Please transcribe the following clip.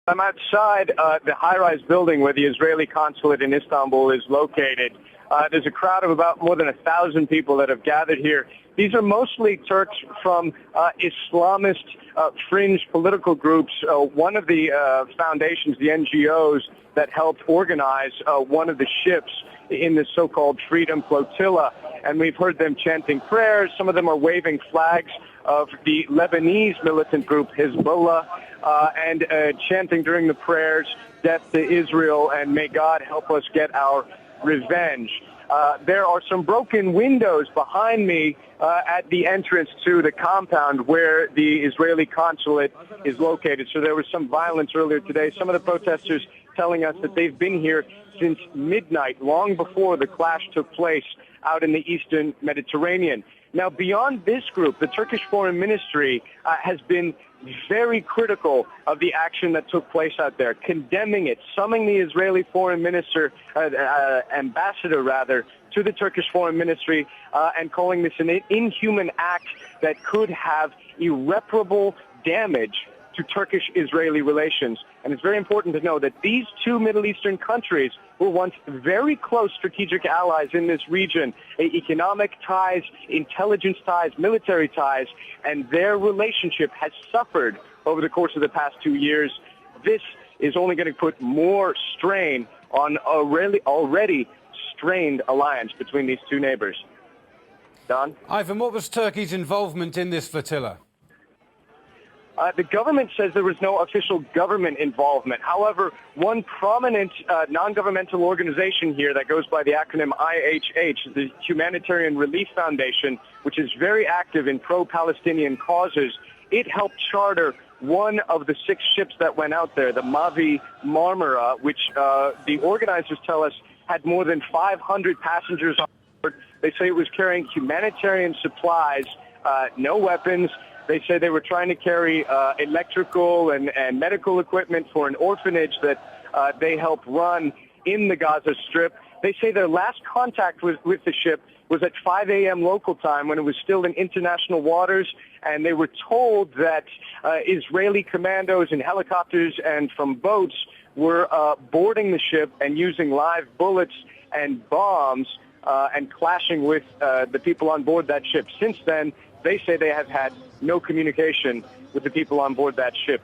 I'm outside the high-rise building where the Israeli consulate in Istanbul is located. There's a crowd of about more than 1,000 people that have gathered here. These are mostly Turks from Islamist fringe political groups. One of the foundations, the NGOs that helped organize one of the ships in the so-called Freedom Flotilla. And we've heard them chanting prayers. Some of them are waving flags of the Lebanese militant group Hezbollah and chanting during the prayers, "Death to Israel," and "May God help us get our revenge." There are some broken windows behind me at the entrance to the compound where the Israeli consulate is located. So there was some violence earlier today. Some of the protesters telling us that they've been here since midnight, long before the clash took place out in the eastern Mediterranean. Now, beyond this group, the Turkish Foreign Ministry has been very critical of the action that took place out there, condemning it, summoning the Israeli Foreign Minister, ambassador rather, to the Turkish Foreign Ministry and calling this an inhuman act that could have irreparable damage to Turkish-Israeli relations. And it's very important to know that these two Middle Eastern countries were once very close strategic allies in this region, economic ties, intelligence ties, military ties, and their relationship has suffered over the course of the past 2 years. This is only going to put more strain on already strained alliance between these two neighbors. Don? Ivan, what was Turkey's involvement in this flotilla? The government says there was no official government involvement. However, one prominent non-governmental organization here that goes by the acronym IHH, the Humanitarian Relief Foundation, which is very active in pro-Palestinian causes, it helped charter one of the 6 ships that went out there, the Mavi Marmara, which the organizers tell us had more than 500 passengers on board. They say it was carrying humanitarian supplies, no weapons. They say they were trying to carry electrical and medical equipment for an orphanage that they help run in the Gaza Strip. They say their last contact with the ship was at 5 a.m. local time when it was still in international waters, and they were told that Israeli commandos and helicopters and from boats were boarding the ship and using live bullets and bombs and clashing with the people on board that ship. Since then, they say they have had no communication with the people on board that ship.